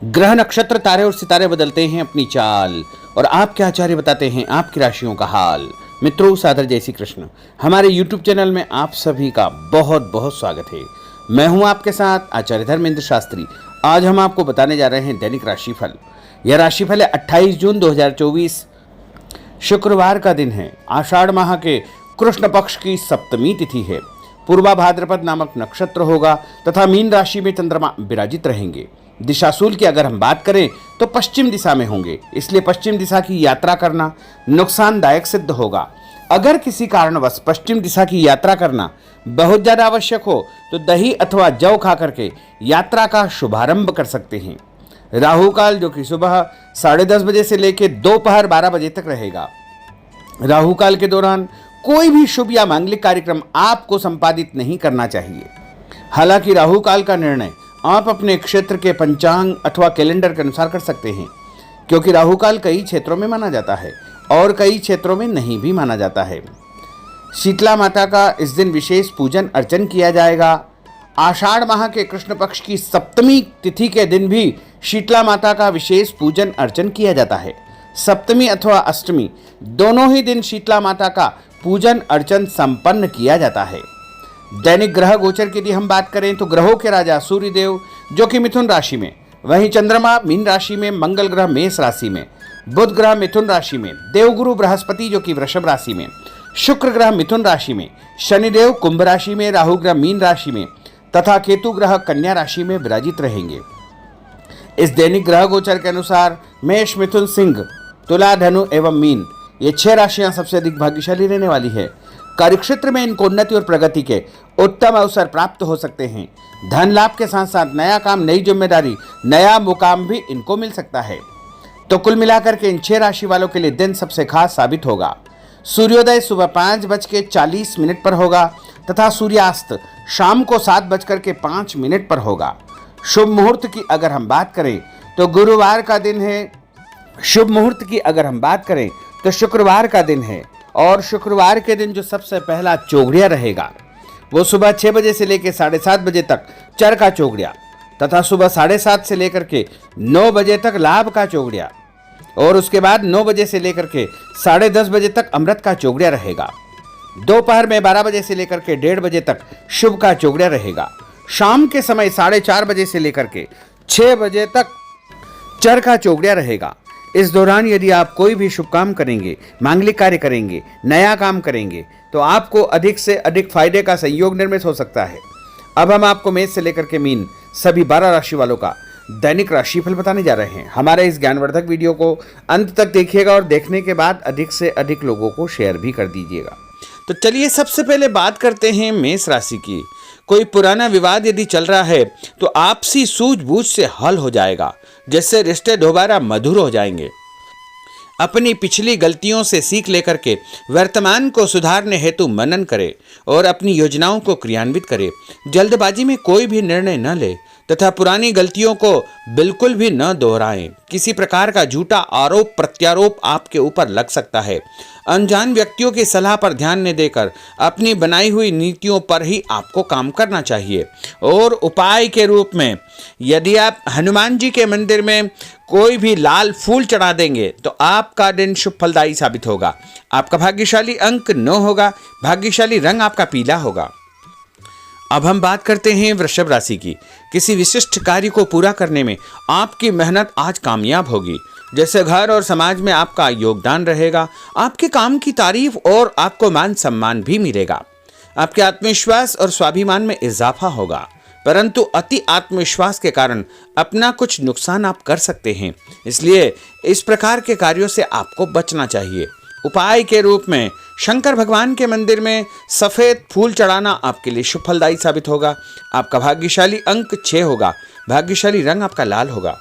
ग्रह नक्षत्र तारे और सितारे बदलते हैं अपनी चाल और आपके आचार्य बताते हैं आपकी राशियों का हाल। मित्रों, सादर जय श्री कृष्ण। हमारे YouTube चैनल में आप सभी का बहुत बहुत स्वागत है। मैं हूं आपके साथ आचार्य धर्मेंद्र शास्त्री। आज हम आपको बताने जा रहे हैं दैनिक राशिफल। यह राशिफल है 28 जून 2024 शुक्रवार का दिन है। आषाढ़ माह के कृष्ण पक्ष की सप्तमी तिथि है। पूर्वा भाद्रपद नामक नक्षत्र होगा तथा मीन राशि में चंद्रमा विराजित रहेंगे। दिशाशूल की अगर हम बात करें तो पश्चिम दिशा में होंगे, इसलिए पश्चिम दिशा की यात्रा करना नुकसानदायक सिद्ध होगा। अगर किसी कारणवश पश्चिम दिशा की यात्रा करना बहुत ज्यादा आवश्यक हो तो दही अथवा जौ खा करके यात्रा का शुभारंभ कर सकते हैं। राहु काल जो कि सुबह 10:30 बजे से लेकर दोपहर 12 बजे तक रहेगा। राहु काल के दौरान कोई भी शुभ या मांगलिक कार्यक्रम आपको संपादित नहीं करना चाहिए। हालांकि राहु काल का निर्णय आप अपने क्षेत्र के पंचांग अथवा कैलेंडर के अनुसार कर सकते हैं, क्योंकि राहु काल कई क्षेत्रों में माना जाता है और कई क्षेत्रों में नहीं भी माना जाता है। शीतला माता का इस दिन विशेष पूजन अर्चन किया जाएगा। आषाढ़ माह के कृष्ण पक्ष की सप्तमी तिथि के दिन भी शीतला माता का विशेष पूजन अर्चन किया जाता है। सप्तमी अथवा अष्टमी दोनों ही दिन शीतला माता का पूजन अर्चन संपन्न किया जाता है। दैनिक ग्रह गोचर की यदि हम बात करें तो ग्रहों के राजा सूर्य देव जो कि मिथुन राशि में, वहीं चंद्रमा मीन राशि में, मंगल ग्रह मेष राशि में, बुध ग्रह मिथुन राशि में, देवगुरु बृहस्पति जो कि वृषभ राशि में, शुक्र ग्रह मिथुन राशि में, शनिदेव कुंभ राशि में, राहु ग्रह मीन राशि में तथा केतु ग्रह कन्या राशि में विराजित रहेंगे। इस दैनिक ग्रह गोचर के अनुसार मेष, मिथुन, सिंह, तुला, धनु एवं मीन ये 6 राशियां सबसे अधिक भाग्यशाली रहने वाली है। कार्यक्षेत्र में इनको उन्नति और प्रगति के उत्तम अवसर प्राप्त हो सकते हैं। धन लाभ के साथ साथ नया काम, नई जिम्मेदारी, नया मुकाम भी इनको मिल सकता है। तो कुल मिलाकर के इन 6 राशि वालों के लिए दिन सबसे खास साबित होगा। सूर्योदय सुबह 5:40 पर होगा तथा सूर्यास्त शाम को 7:05 पर होगा। शुभ मुहूर्त की अगर हम बात करें तो गुरुवार का दिन है। शुभ मुहूर्त की अगर हम बात करें तो शुक्रवार का दिन है और शुक्रवार के दिन जो सबसे पहला चौघड़िया रहेगा वो सुबह 6 बजे से लेकर 7:30 बजे तक चर का चौघड़िया तथा सुबह 7:30 से लेकर के 9 बजे तक लाभ का चौघड़िया और उसके बाद 9 बजे से लेकर के 10:30 बजे तक अमृत का चौघड़िया रहेगा। दोपहर में 12 बजे से लेकर के 1:30 बजे तक शुभ का चौघड़िया रहेगा। शाम के समय 4:30 बजे से लेकर के 6 बजे तक चर का चौघड़िया रहेगा। इस दौरान यदि आप कोई भी शुभ काम करेंगे, मांगलिक कार्य करेंगे, नया काम करेंगे तो आपको अधिक से अधिक फायदे का संयोग निर्मित हो सकता है। अब हम आपको मेष से लेकर के मीन सभी 12 राशि वालों का दैनिक राशिफल बताने जा रहे हैं। हमारे इस ज्ञानवर्धक वीडियो को अंत तक देखिएगा और देखने के बाद अधिक से अधिक लोगों को शेयर भी कर दीजिएगा। तो चलिए सबसे पहले बात करते हैं मेष राशि की। कोई पुराना विवाद यदि चल रहा है तो आपसी सूझबूझ से हल हो जाएगा, जिससे रिश्ते दोबारा मधुर हो जाएंगे। अपनी पिछली गलतियों से सीख लेकर के वर्तमान को सुधारने हेतु मनन करें और अपनी योजनाओं को क्रियान्वित करें। जल्दबाजी में कोई भी निर्णय न ले तथा पुरानी गलतियों को बिल्कुल भी न दोहराएं। किसी प्रकार का झूठा आरोप प्रत्यारोप आपके ऊपर लग सकता है। अनजान व्यक्तियों की सलाह पर ध्यान न देकर अपनी बनाई हुई नीतियों पर ही आपको काम करना चाहिए। और उपाय के रूप में यदि आप हनुमान जी के मंदिर में कोई भी लाल फूल चढ़ा देंगे तो आपका दिन शुभ फलदायी साबित होगा। आपका भाग्यशाली अंक 9 होगा। भाग्यशाली रंग आपका पीला होगा। अब हम बात करते हैं वृषभ राशि की। किसी विशिष्ट कार्य को पूरा करने में आपकी मेहनत आज कामयाब होगी। जैसे घर और समाज में आपका योगदान रहेगा, आपके काम की तारीफ और आपको मान सम्मान भी मिलेगा। आपके आत्मविश्वास और स्वाभिमान में इजाफा होगा, परंतु अति आत्मविश्वास के कारण अपना कुछ नुकसान आप कर सकते हैं, इसलिए इस प्रकार के कार्यों से आपको बचना चाहिए। उपाय के रूप में शंकर भगवान के मंदिर में सफेद फूल चढ़ाना आपके लिए शुभ फलदायी साबित होगा। आपका भाग्यशाली अंक 6 होगा। भाग्यशाली रंग आपका लाल होगा।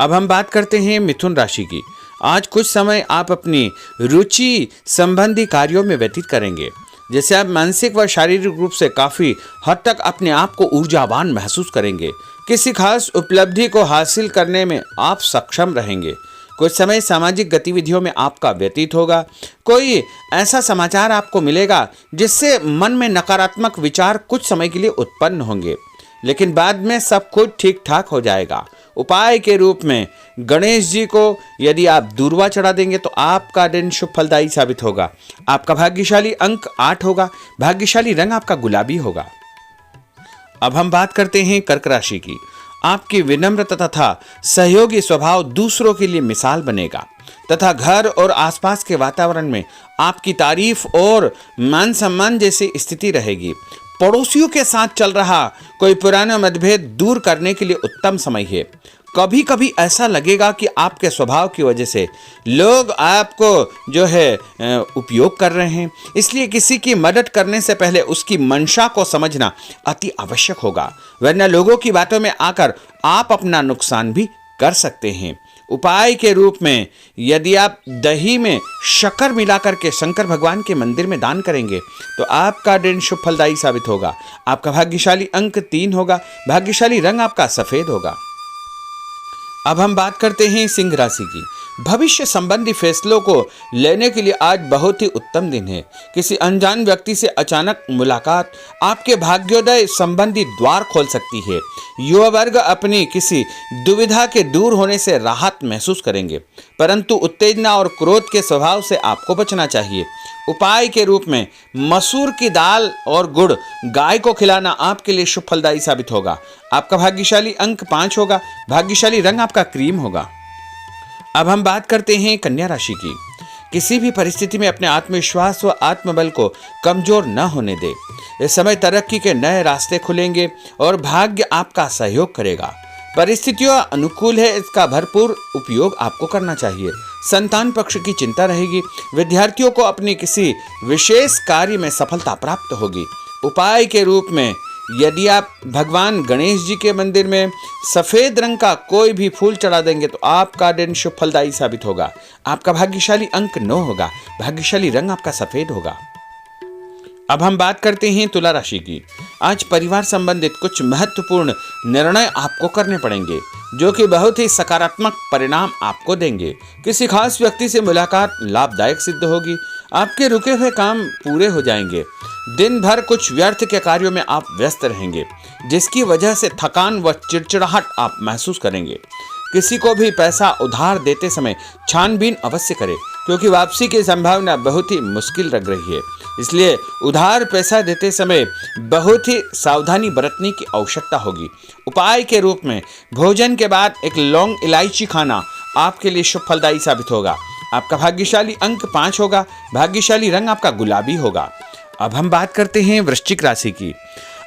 अब हम बात करते हैं मिथुन राशि की। आज कुछ समय आप अपनी रुचि संबंधी कार्यों में व्यतीत करेंगे, जैसे आप मानसिक व शारीरिक रूप से काफी हद तक अपने आप को ऊर्जावान महसूस करेंगे। किसी खास उपलब्धि को हासिल करने में आप सक्षम रहेंगे। कुछ समय सामाजिक गतिविधियों में आपका व्यतीत होगा। कोई ऐसा समाचार आपको मिलेगा जिससे मन में नकारात्मक विचार कुछ समय के लिए उत्पन्न होंगे, लेकिन बाद में सब कुछ ठीक ठाक हो जाएगा। उपाय के रूप में गणेश जी को यदि आप दूर्वा चढ़ा देंगे तो आपका दिन शुभ फलदायी साबित होगा। आपका भाग्यशाली अंक 8 होगा। भाग्यशाली रंग आपका गुलाबी होगा। अब हम बात करते हैं कर्क राशि की। आपकी विनम्र तथा सहयोगी स्वभाव दूसरों के लिए मिसाल बनेगा तथा घर और आसपास के वातावरण में आपकी तारीफ और मान सम्मान जैसी स्थिति रहेगी। पड़ोसियों के साथ चल रहा कोई पुराना मतभेद दूर करने के लिए उत्तम समय है। कभी कभी ऐसा लगेगा कि आपके स्वभाव की वजह से लोग आपको जो है उपयोग कर रहे हैं, इसलिए किसी की मदद करने से पहले उसकी मंशा को समझना अति आवश्यक होगा, वरना लोगों की बातों में आकर आप अपना नुकसान भी कर सकते हैं। उपाय के रूप में यदि आप दही में शक्कर मिलाकर के शंकर भगवान के मंदिर में दान करेंगे तो आपका दिन शुभ फलदायी साबित होगा। आपका भाग्यशाली अंक 3 होगा। भाग्यशाली रंग आपका सफेद होगा। अब हम बात करते हैं सिंह राशि की। भविष्य संबंधी फैसलों को लेने के लिए आज बहुत ही उत्तम दिन है। किसी अनजान व्यक्ति से अचानक मुलाकात आपके भाग्योदय संबंधी द्वार खोल सकती है। युवा वर्ग अपनी किसी दुविधा के दूर होने से राहत महसूस करेंगे, परंतु उत्तेजना और क्रोध के स्वभाव से आपको बचना चाहिए। उपाय के रूप में मसूर की दाल और गुड़ गाय को खिलाना आपके लिए शुभ फलदायी साबित होगा। आपका भाग्यशाली अंक 5 होगा। भाग्यशाली रंग आपका क्रीम होगा। अब हम बात करते हैं कन्या राशि की। किसी भी परिस्थिति में अपने आत्मविश्वास व आत्मबल को कमजोर न होने दे। इस समय तरक्की के नए रास्ते खुलेंगे और भाग्य आपका सहयोग करेगा। परिस्थितियां अनुकूल है, इसका भरपूर उपयोग आपको करना चाहिए। संतान पक्ष की चिंता रहेगी। विद्यार्थियों को अपनी किसी विशेष कार्य में सफलता प्राप्त होगी। उपाय के रूप में यदि आप भगवान गणेश जी के मंदिर में सफेद रंग का कोई भी फूल चढ़ा देंगे तो आपका दिन शुभ फलदायी साबित होगा। आपका भाग्यशाली अंक 9 होगा। भाग्यशाली रंग आपका सफेद होगा। अब हम बात करते हैं तुला राशि की। आज परिवार संबंधित कुछ महत्वपूर्ण निर्णय आपको करने पड़ेंगे जो कि बहुत ही सकारात्मक परिणाम आपको देंगे। किसी खास व्यक्ति से मुलाकात लाभदायक सिद्ध होगी। आपके रुके हुए काम पूरे हो जाएंगे। दिन भर कुछ व्यर्थ के कार्यों में आप व्यस्त रहेंगे, जिसकी वजह से थकान व चिड़चिड़ाहट आप महसूस करेंगे। किसी को भी पैसा उधार देते समय छानबीन अवश्य करें, क्योंकि वापसी की संभावना बहुत ही मुश्किल लग रही है। इसलिए उधार पैसा देते समय बहुत ही सावधानी बरतने की आवश्यकता होगी। उपाय के रूप में भोजन के बाद एक लौंग इलायची खाना आपके लिए शुभ फलदायी साबित होगा। आपका भाग्यशाली अंक 5 होगा। भाग्यशाली रंग आपका गुलाबी होगा। अब हम बात करते हैं वृश्चिक राशि की।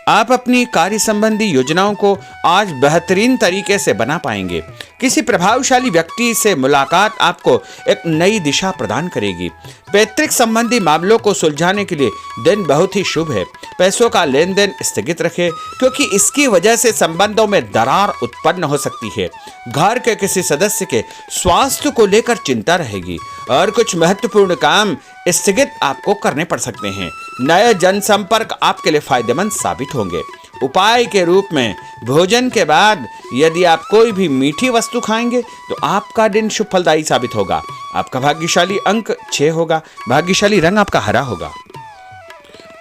आप अपनी कार्य संबंधी योजनाओं को आज बेहतरीन तरीके से बना पाएंगे। किसी प्रभावशाली व्यक्ति से मुलाकात आपको एक नई दिशा प्रदान करेगी। पैतृक संबंधी मामलों को सुलझाने के लिए दिन बहुत ही शुभ है। पैसों का लेन देन स्थगित रखें, क्योंकि इसकी वजह से संबंधों में दरार उत्पन्न हो सकती है। घर के किसी सदस्य के स्वास्थ्य को लेकर चिंता रहेगी और कुछ महत्वपूर्ण काम स्थगित आपको करने पड़ सकते हैं। नए जनसंपर्क आपके लिए फायदेमंद साबित होंगे। उपाय के रूप में भोजन के बाद यदि आप कोई भी मीठी वस्तु खाएंगे तो आपका दिन शुभ फलदायी साबित होगा। आपका भाग्यशाली अंक 6 होगा। भाग्यशाली रंग आपका हरा होगा।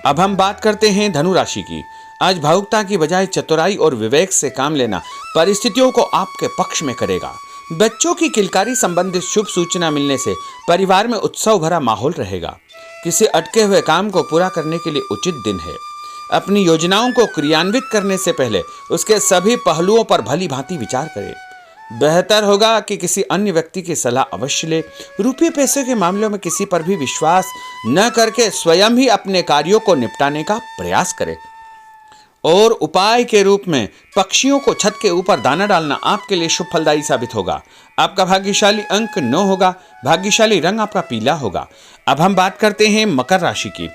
अब हम बात करते हैं धनु राशि की। आज भावुकता की बजाय चतुराई और विवेक से काम लेना परिस्थितियों को आपके पक्ष में करेगा। बच्चों की किलकारी संबंधित शुभ सूचना मिलने से परिवार में उत्सव भरा माहौल रहेगा। किसी अटके हुए काम को पूरा करने के लिए उचित दिन है। अपनी योजनाओं को क्रियान्वित करने से पहले उसके सभी पहलुओं पर भली भांति विचार करें। बेहतर होगा कि किसी अन्य व्यक्ति की सलाह अवश्य ले। रुपये पैसे के मामलों में किसी पर भी विश्वास न करके स्वयं ही अपने कार्यों को निपटाने का प्रयास करें। और उपाय के रूप में पक्षियों को छत के ऊपर दाना डालना आपके लिए शुभ फलदायी साबित होगा। आपका भाग्यशाली अंक 9 होगा। भाग्यशाली रंग आपका पीला होगा। अब हम बात करते हैं मकर राशि की।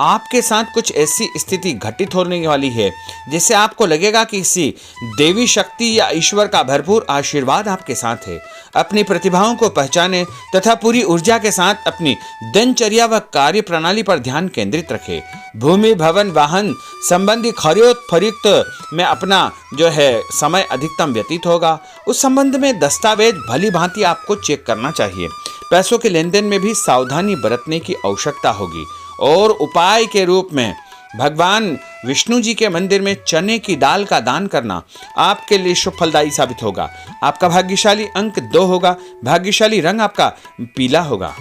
आपके साथ कुछ ऐसी स्थिति घटित होने वाली है जिससे आपको लगेगा कि किसी देवी शक्ति या ईश्वर का भरपूर आशीर्वाद आपके साथ है। अपनी प्रतिभाओं को पहचानें तथा पूरी ऊर्जा के साथ अपनी दिनचर्या व कार्य प्रणाली पर ध्यान केंद्रित रखें। भूमि भवन वाहन संबंधी खरीद फरोख्त में अपना जो है समय अधिकतम व्यतीत होगा। उस संबंध में दस्तावेज भली भांति आपको चेक करना चाहिए। पैसों के लेन देन में भी सावधानी बरतने की आवश्यकता होगी। और उपाय के रूप में भगवान विष्णु जी के मंदिर में चने की दाल का दान करना आपके लिए शुभ फलदायी साबित होगा। आपका भाग्यशाली अंक 2 होगा। भाग्यशाली रंग आपका पीला होगा।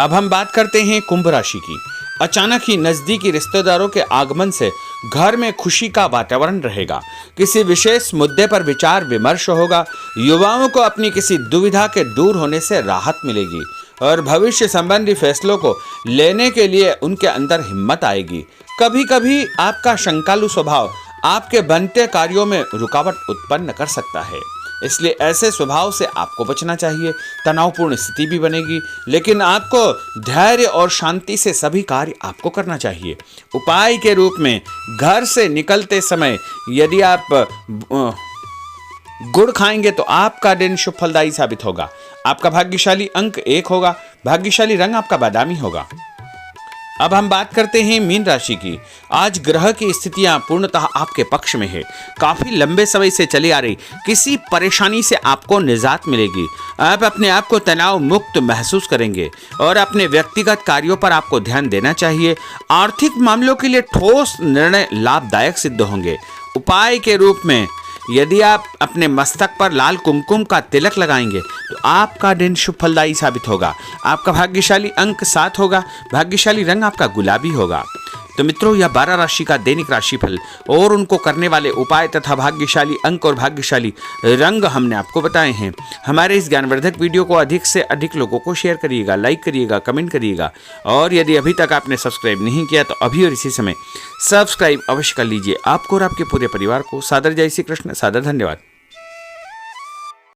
अब हम बात करते हैं कुंभ राशि की। अचानक ही नजदीकी रिश्तेदारों के आगमन से घर में खुशी का वातावरण रहेगा। किसी विशेष मुद्दे पर विचार विमर्श होगा। युवाओं को अपनी किसी दुविधा के दूर होने से राहत मिलेगी और भविष्य संबंधी फैसलों को लेने के लिए उनके अंदर हिम्मत आएगी। कभी कभी आपका शंकालु स्वभाव आपके बनते कार्यों में रुकावट उत्पन्न कर सकता है, इसलिए ऐसे स्वभाव से आपको बचना चाहिए। तनावपूर्ण स्थिति भी बनेगी, लेकिन आपको धैर्य और शांति से सभी कार्य आपको करना चाहिए। उपाय के रूप में घर से निकलते समय यदि आप गुड़ खाएंगे तो आपका दिन शुभ फलदायी साबित होगा। आपका भाग्यशाली अंक 1 होगा। भाग्यशाली रंग आपका बादामी होगा। अब हम बात करते हैं मीन राशि की। आज ग्रह की स्थितियां पूर्णतः आपके पक्ष में है। काफी लंबे समय से चली आ रही किसी परेशानी से आपको निजात मिलेगी। आप अपने आप को तनाव मुक्त महसूस करेंगे और अपने व्यक्तिगत कार्यों पर आपको ध्यान देना चाहिए। आर्थिक मामलों के लिए ठोस निर्णय लाभदायक सिद्ध होंगे। उपाय के रूप में यदि आप अपने मस्तक पर लाल कुमकुम का तिलक लगाएंगे तो आपका दिन शुभ फलदायी साबित होगा। आपका भाग्यशाली अंक 7 होगा। भाग्यशाली रंग आपका गुलाबी होगा। तो मित्रों, यह 12 राशि का दैनिक राशिफल और उनको करने वाले उपाय तथा भाग्यशाली अंक और भाग्यशाली रंग हमने आपको बताए हैं। हमारे इस ज्ञानवर्धक वीडियो को अधिक से अधिक लोगों को शेयर करिएगा, लाइक करिएगा, कमेंट करिएगा और यदि अभी तक आपने सब्सक्राइब नहीं किया तो अभी और इसी समय सब्सक्राइब अवश्य कर लीजिए। आपको और आपके पूरे परिवार को सादर जय श्री कृष्ण, सादर धन्यवाद।